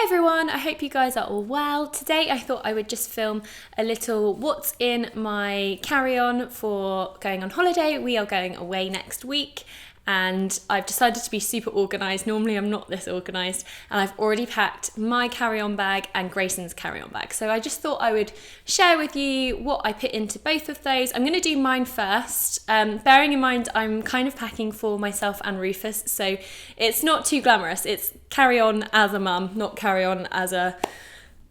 everyone, I hope you guys are all well. Today I thought I would just film a little what's in my carry-on for going on holiday. We are going away next week and I've decided to be super organised. Normally I'm not this organised, and I've already packed my carry-on bag and Grayson's carry-on bag. So I just thought I would share with you what I put into both of those. I'm going to do mine first, bearing in mind I'm kind of packing for myself and Rufus, so it's not too glamorous. It's carry-on as a mum, not carry-on as a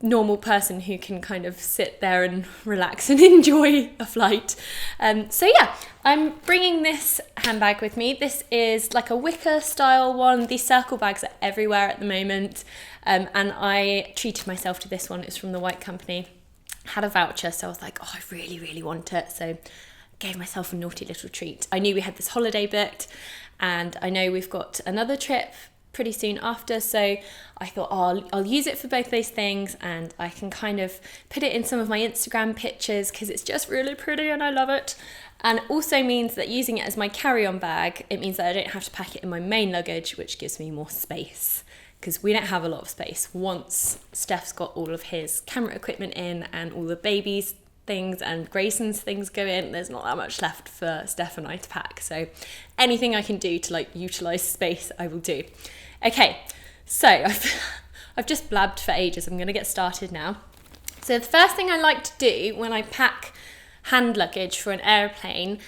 normal person who can kind of sit there and relax and enjoy a flight. So yeah, I'm bringing this handbag with me. This is like a wicker style one. These circle bags are everywhere at the moment, and I treated myself to this one. It's from the White Company. Had a voucher, so I was like, oh, I really want it. So gave myself a naughty little treat. I knew we had this holiday booked, and I know we've got another trip pretty soon after, so I thought, oh, I'll use it for both those things, and I can kind of put it in some of my Instagram pictures because it's just really pretty and I love it. And it also means that using it as my carry-on bag, it means that I don't have to pack it in my main luggage, which gives me more space because we don't have a lot of space. Once Steph's got all of his camera equipment in and all the baby's things and Grayson's things go in, there's not that much left for Steph and I to pack. So anything I can do to like utilise space, I will do. Okay, so I've just blabbed for ages. I'm going to get started now. So the first thing I like to do when I pack hand luggage for an airplane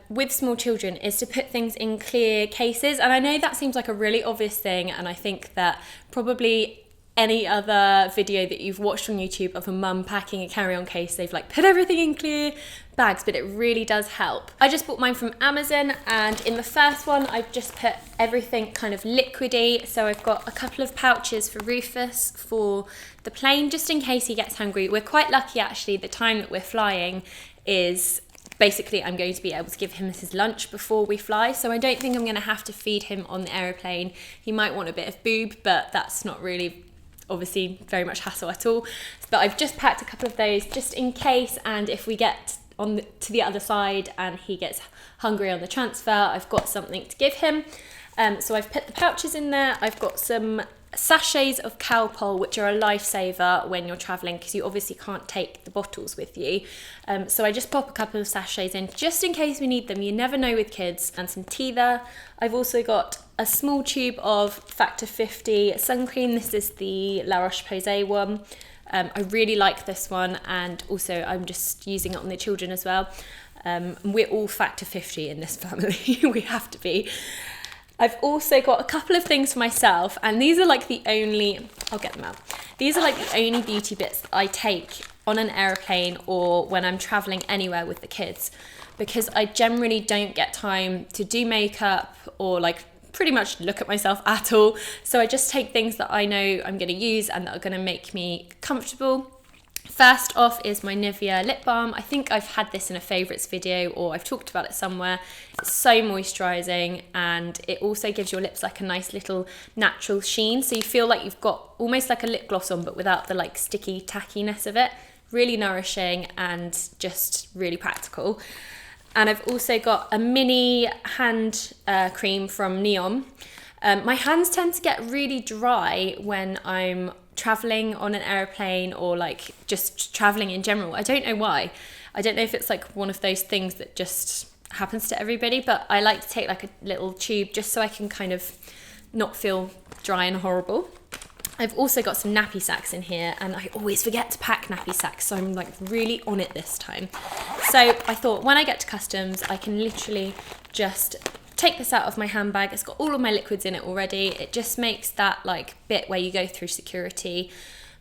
with small children is to put things in clear cases. And I know that seems like a really obvious thing, and I think that probably any other video that you've watched on YouTube of a mum packing a carry-on case, they've like put everything in clear bags, but it really does help. I just bought mine from Amazon, and in the first one I've just put everything kind of liquidy. So I've got a couple of pouches for Rufus for the plane, just in case he gets hungry. We're quite lucky actually, the time that we're flying is basically I'm going to be able to give him his lunch before we fly, so I don't think I'm going to have to feed him on the aeroplane. He might want a bit of boob, but that's not really obviously very much hassle at all. But I've just packed a couple of those just in case, and if we get to the other side and he gets hungry on the transfer, I've got something to give him. So I've put the pouches in there. I've got some sachets of Calpol, which are a lifesaver when you're traveling because you obviously can't take the bottles with you. So I just pop a couple of sachets in just in case we need them. You never know with kids. And some tea there. I've also got a small tube of Factor 50 sun cream. This is the La Roche-Posay one. I really like this one, and also I'm just using it on the children as well. We're all Factor 50 in this family. We have to be. I've also got a couple of things for myself, and these are like the only, I'll get them out. These are like the only beauty bits that I take on an aeroplane or when I'm traveling anywhere with the kids, because I generally don't get time to do makeup or like pretty much look at myself at all. So I just take things that I know I'm going to use and that are going to make me comfortable. First off is my Nivea lip balm. I think I've had this in a favourites video or I've talked about it somewhere. It's so moisturising, and it also gives your lips like a nice little natural sheen, so you feel like you've got almost like a lip gloss on but without the like sticky tackiness of it. Really nourishing and just really practical. And I've also got a mini hand cream from Neom. My hands tend to get really dry when I'm traveling on an airplane or like just traveling in general. I don't know why. I don't know if it's like one of those things that just happens to everybody, but I like to take like a little tube just so I can kind of not feel dry and horrible. I've also got some nappy sacks in here, and I always forget to pack nappy sacks, so I'm like really on it this time. So I thought when I get to customs, I can literally just take this out of my handbag. It's got all of my liquids in it already. It just makes that like bit where you go through security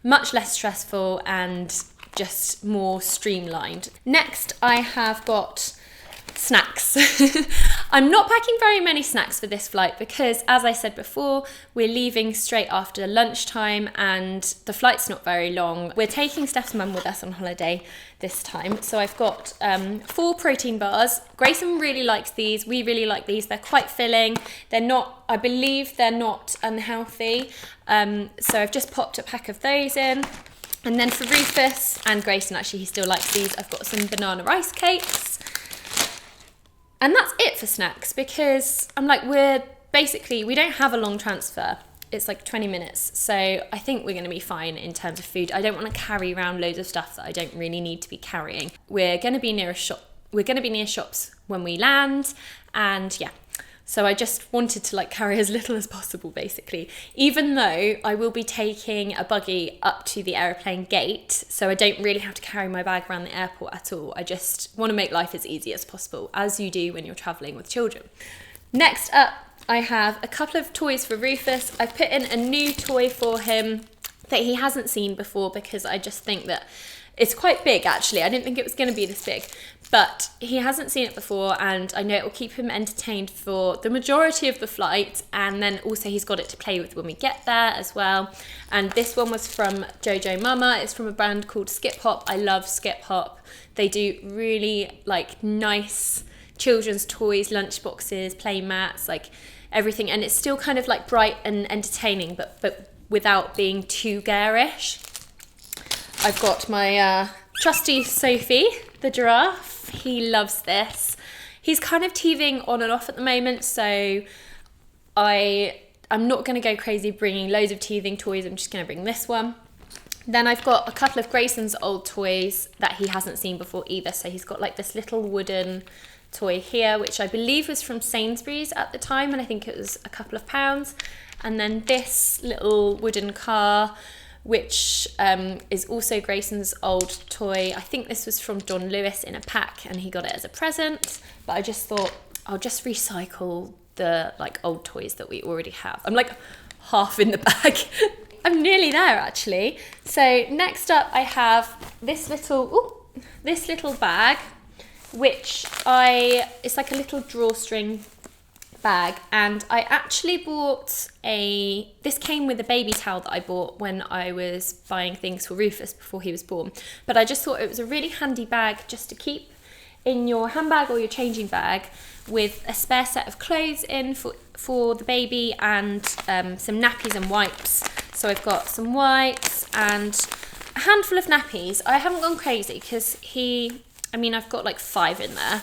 much less stressful and just more streamlined. Next, I have got snacks. I'm not packing very many snacks for this flight because, as I said before, we're leaving straight after lunchtime and the flight's not very long. We're taking Steph's mum with us on holiday this time. So I've got 4 protein bars. Grayson really likes these. We really like these. They're quite filling. They're not, I believe they're not unhealthy. So I've just popped a pack of those in. And then for Rufus and Grayson, actually he still likes these, I've got some banana rice cakes. And that's it for snacks, because I'm like, we don't have a long transfer. it's like 20 minutes. So I think we're going to be fine in terms of food. I don't want to carry around loads of stuff that I don't really need to be carrying. We're going to be near a shop. We're going to be near shops when we land, and yeah. So I just wanted to like carry as little as possible, basically, even though I will be taking a buggy up to the aeroplane gate. So I don't really have to carry my bag around the airport at all. I just want to make life as easy as possible, as you do when you're traveling with children. Next up, I have a couple of toys for Rufus. I've put in a new toy for him that he hasn't seen before, because I just think that it's quite big, actually. I didn't think it was going to be this big, but he hasn't seen it before, and I know it will keep him entertained for the majority of the flight, and then also he's got it to play with when we get there as well. And this one was from Jojo Mama. It's from a brand called Skip Hop. I love Skip Hop. They do really like nice children's toys, lunch boxes, play mats, like everything, and it's still kind of like bright and entertaining, but without being too garish. I've got my trusty Sophie, the giraffe. He loves this. He's kind of teething on and off at the moment, so I'm not going to go crazy bringing loads of teething toys. I'm just going to bring this one. Then I've got a couple of Grayson's old toys that he hasn't seen before either. So he's got like this little wooden toy here, which I believe was from Sainsbury's at the time, and I think it was a couple of pounds. And then this little wooden car, which is also Grayson's old toy. I think this was from Don Lewis in a pack, and he got it as a present, but I just thought I'll just recycle the like old toys that we already have. I'm like half in the bag. I'm nearly there, actually. So next up I have this little bag, which it's like a little drawstring bag, and I actually bought this came with a baby towel that I bought when I was buying things for Rufus before he was born, but I just thought it was a really handy bag just to keep in your handbag or your changing bag, with a spare set of clothes in for the baby, and some nappies and wipes. So I've got some wipes and a handful of nappies. I haven't gone crazy because I've got like 5 in there.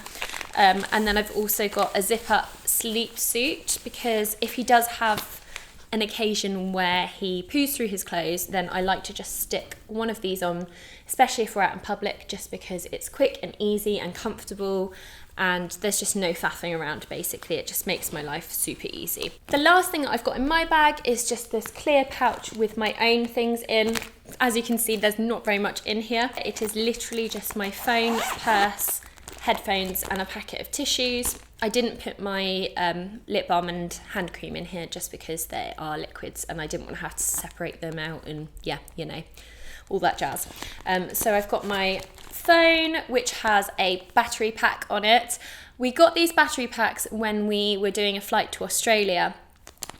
And then I've also got a zip-up sleep suit, because if he does have an occasion where he poos through his clothes, then I like to just stick one of these on, especially if we're out in public, just because it's quick and easy and comfortable, and there's just no faffing around, basically. It just makes my life super easy. The last thing that I've got in my bag is just this clear pouch with my own things in. As you can see, there's not very much in here. It is literally just my phone, purse, headphones, and a packet of tissues. I didn't put my lip balm and hand cream in here just because they are liquids, and I didn't want to have to separate them out, and yeah, all that jazz. So I've got my phone, which has a battery pack on it. We got these battery packs when we were doing a flight to Australia,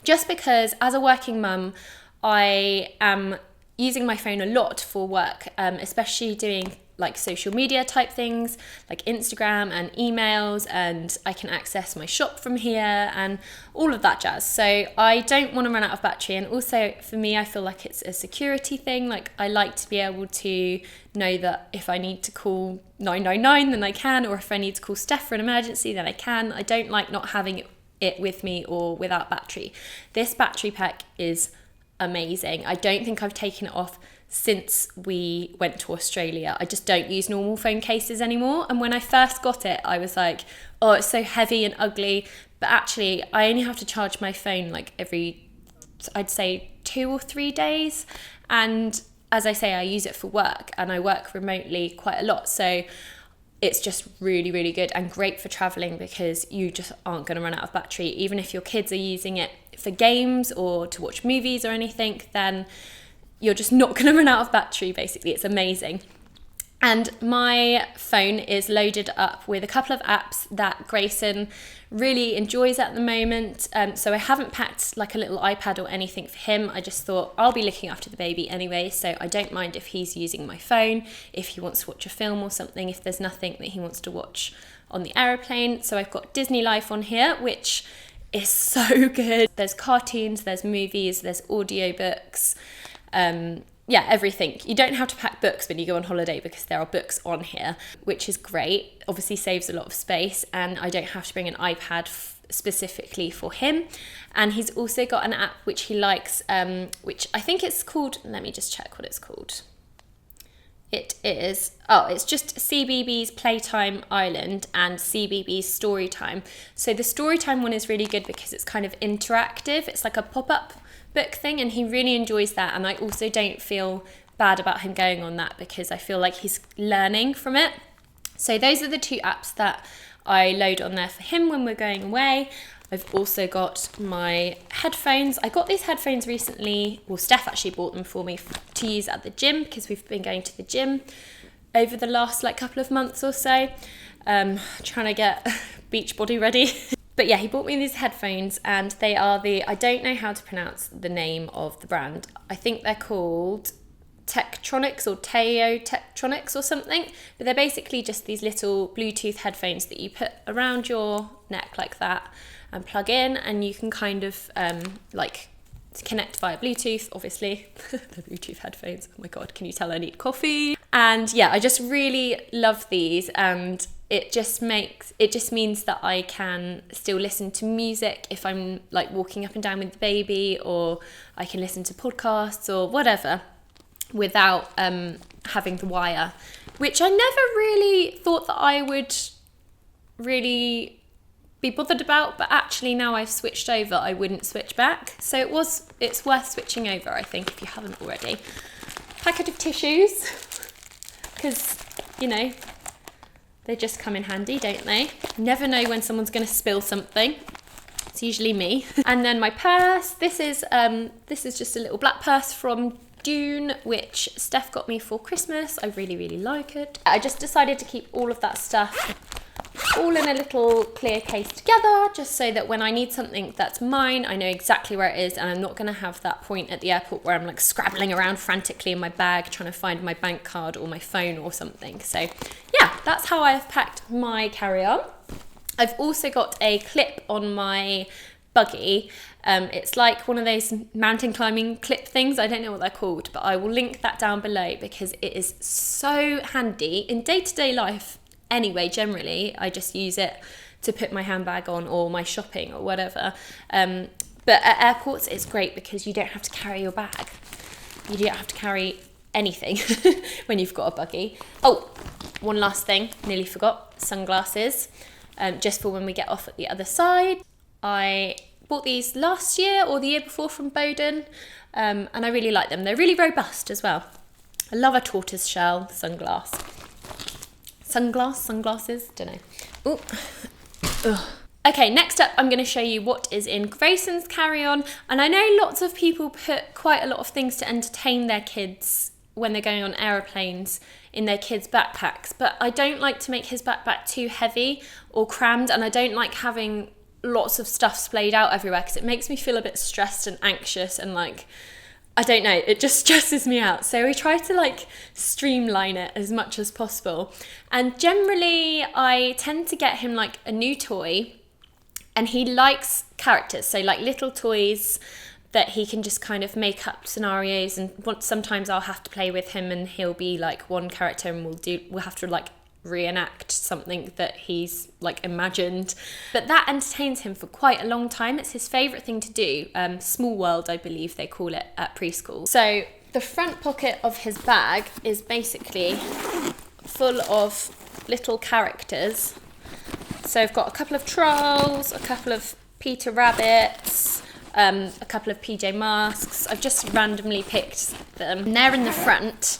just because as a working mum, I am using my phone a lot for work, especially doing like social media type things like Instagram and emails, and I can access my shop from here and all of that jazz. So I don't want to run out of battery, and also for me, I feel like it's a security thing. Like, I like to be able to know that if I need to call 999 then I can, or if I need to call Steph for an emergency then I can. I don't like not having it with me or without battery. This battery pack is amazing. I don't think I've taken it off since we went to Australia. I just don't use normal phone cases anymore, and when I first got it I was like, oh, it's so heavy and ugly, but actually I only have to charge my phone like every, I'd say 2 or 3 days, and as I say, I use it for work and I work remotely quite a lot, so it's just really, really good and great for traveling, because you just aren't going to run out of battery. Even if your kids are using it for games or to watch movies or anything, then you're just not going to run out of battery, basically. It's amazing. And my phone is loaded up with a couple of apps that Grayson really enjoys at the moment. So I haven't packed like a little iPad or anything for him. I just thought I'll be looking after the baby anyway, so I don't mind if he's using my phone, if he wants to watch a film or something, if there's nothing that he wants to watch on the aeroplane. So I've got Disney Life on here, which is so good. There's cartoons, there's movies, there's audiobooks. yeah, everything. You don't have to pack books when you go on holiday because there are books on here, which is great. Obviously saves a lot of space, and I don't have to bring an iPad specifically for him. And he's also got an app which he likes, which I think it's called, let me just check what it's called. It's just CBeebies Playtime Island and CBeebies Storytime. So the Storytime one is really good because it's kind of interactive. It's like a pop-up book thing, and he really enjoys that. And I also don't feel bad about him going on that because I feel like he's learning from it. So those are the two apps that I load on there for him when we're going away. I've also got my headphones. I got these headphones recently. Well, Steph actually bought them for me to use at the gym because we've been going to the gym over the last couple of months or so, trying to get beach body ready. But yeah, he bought me these headphones, and they are I don't know how to pronounce the name of the brand. I think they're called Tektronix or Teo Tektronix or something, but they're basically just these little Bluetooth headphones that you put around your neck like that and plug in, and you can kind of connect via Bluetooth, obviously. The Bluetooth headphones, oh my god, can you tell I need coffee? And yeah, I just really love these, and it just means that I can still listen to music if I'm walking up and down with the baby, or I can listen to podcasts or whatever without having the wire, which I never really thought that I would really be bothered about, but actually now I've switched over, I wouldn't switch back. So it's worth switching over, I think, if you haven't already. Packet of tissues, because they just come in handy, don't they? Never know when someone's going to spill something. It's usually me. And then my purse. This is just a little black purse from June, which Steph got me for Christmas. I really, really like it. I just decided to keep all of that stuff all in a little clear case together, just so that when I need something that's mine, I know exactly where it is, and I'm not going to have that point at the airport where I'm scrabbling around frantically in my bag trying to find my bank card or my phone or something. So yeah, that's how I've packed my carry-on. I've also got a clip on my buggy. It's like one of those mountain climbing clip things. I don't know what they're called, but I will link that down below because it is so handy in day-to-day life. Anyway, generally, I just use it to put my handbag on or my shopping or whatever. But at airports, it's great because you don't have to carry your bag. You don't have to carry anything when you've got a buggy. Oh, one last thing, nearly forgot, sunglasses, just for when we get off at the other side. I bought these last year or the year before from Bowden, and I really like them. They're really robust as well. I love a tortoiseshell sunglasses, don't know. Ooh. Ugh. Okay, next up I'm going to show you what is in Grayson's carry-on, and I know lots of people put quite a lot of things to entertain their kids when they're going on aeroplanes in their kids' backpacks, but I don't like to make his backpack too heavy or crammed, and I don't like having lots of stuff splayed out everywhere because it makes me feel a bit stressed and anxious, and I don't know, it just stresses me out. So we try to streamline it as much as possible. And generally I tend to get him a new toy, and he likes characters. So little toys that he can just kind of make up scenarios, and sometimes I'll have to play with him and he'll be one character, and we'll have to reenact something that he's imagined, but that entertains him for quite a long time. It's his favourite thing to do. Small World, I believe they call it at preschool. So the front pocket of his bag is basically full of little characters. So I've got a couple of trolls, a couple of Peter Rabbits, a couple of PJ Masks. I've just randomly picked them, and they're in the front,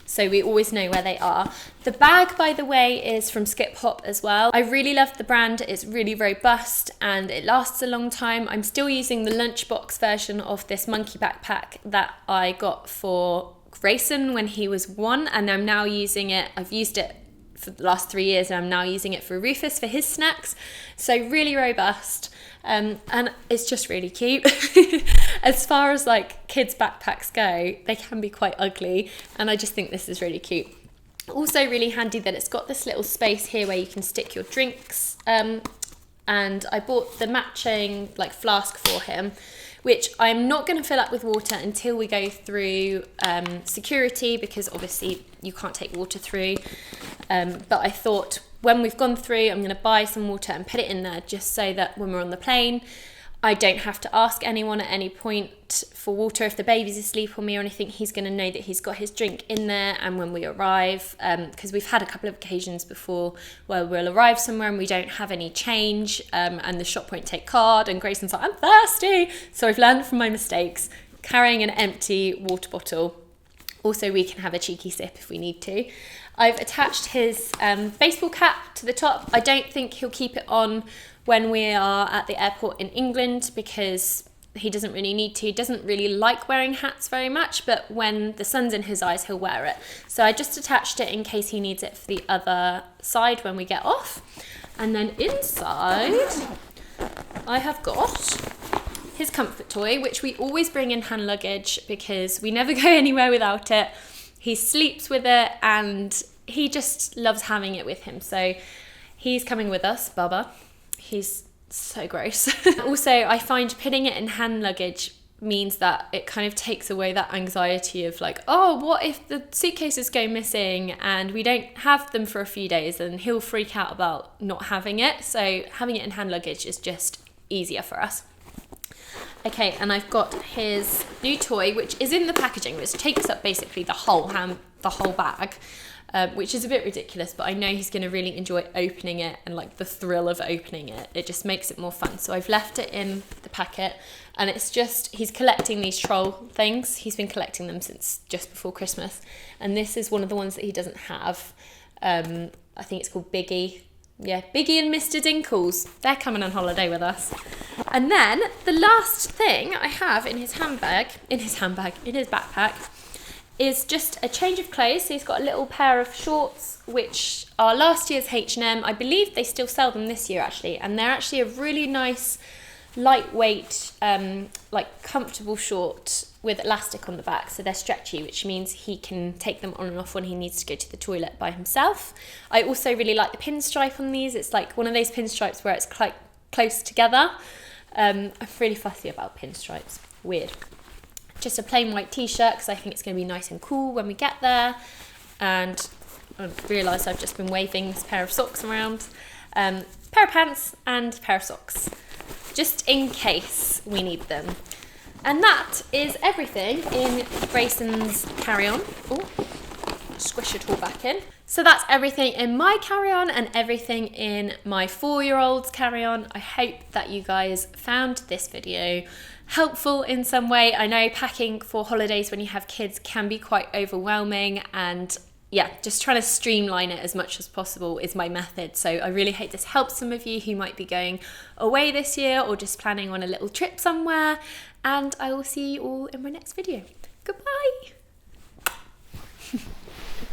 so we always know where they are. The bag, by the way, is from Skip Hop as well. I really love the brand. It's really robust and it lasts a long time. I'm still using the lunchbox version of this monkey backpack that I got for Grayson when he was 1, and I'm now using it. I've used it for the last 3 years, and I'm now using it for Rufus for his snacks. So really robust, and it's just really cute. As far as kids backpacks go, they can be quite ugly, and I just think this is really cute. Also really handy that it's got this little space here where you can stick your drinks, and I bought the matching flask for him, which I'm not going to fill up with water until we go through security, because obviously you can't take water through. But I thought when we've gone through, I'm going to buy some water and put it in there, just so that when we're on the plane, I don't have to ask anyone at any point for water. If the baby's asleep on me or anything, he's going to know that he's got his drink in there. And when we arrive, because we've had a couple of occasions before where we'll arrive somewhere and we don't have any change, and the shop won't take card, and Grayson's like, I'm thirsty. So I've learned from my mistakes, carrying an empty water bottle. Also, we can have a cheeky sip if we need to. I've attached his baseball cap to the top. I don't think he'll keep it on when we are at the airport in England, because he doesn't really need to. He doesn't really like wearing hats very much, but when the sun's in his eyes, he'll wear it. So I just attached it in case he needs it for the other side when we get off. And then inside, I have got his comfort toy, which we always bring in hand luggage because we never go anywhere without it. He sleeps with it and he just loves having it with him. So he's coming with us, Bubba. He's so gross. Also, I find putting it in hand luggage means that it kind of takes away that anxiety of like, oh, what if the suitcases go missing and we don't have them for a few days, and he'll freak out about not having it. So having it in hand luggage is just easier for us. Okay, and I've got his new toy, which is in the packaging, which takes up basically the whole bag. Which is a bit ridiculous, but I know he's going to really enjoy opening it and like the thrill of opening it. It just makes it more fun. So I've left it in the packet, and it's just, he's collecting these troll things. He's been collecting them since just before Christmas. And this is one of the ones that he doesn't have. I think it's called Biggie. Yeah, Biggie and Mr. Dinkles. They're coming on holiday with us. And then the last thing I have in his backpack, is just a change of clothes. So he's got a little pair of shorts, which are last year's H&M. I believe they still sell them this year, actually. And they're actually a really nice, lightweight, like comfortable short with elastic on the back. So they're stretchy, which means he can take them on and off when he needs to go to the toilet by himself. I also really like the pinstripe on these. It's like one of those pinstripes where it's quite close together. I'm really fussy about pinstripes. Weird. Just a plain white t-shirt because I think it's going to be nice and cool when we get there. And I realised I've just been waving this pair of socks around. Pair of pants and pair of socks, just in case we need them. And that is everything in Grayson's carry-on. Oh, squish it all back in. So that's everything in my carry-on and everything in my 4-year-old's carry-on. I hope that you guys found this video helpful in some way. I know packing for holidays when you have kids can be quite overwhelming, and yeah, just trying to streamline it as much as possible is my method. So I really hope this helps some of you who might be going away this year or just planning on a little trip somewhere, and I will see you all in my next video. Goodbye.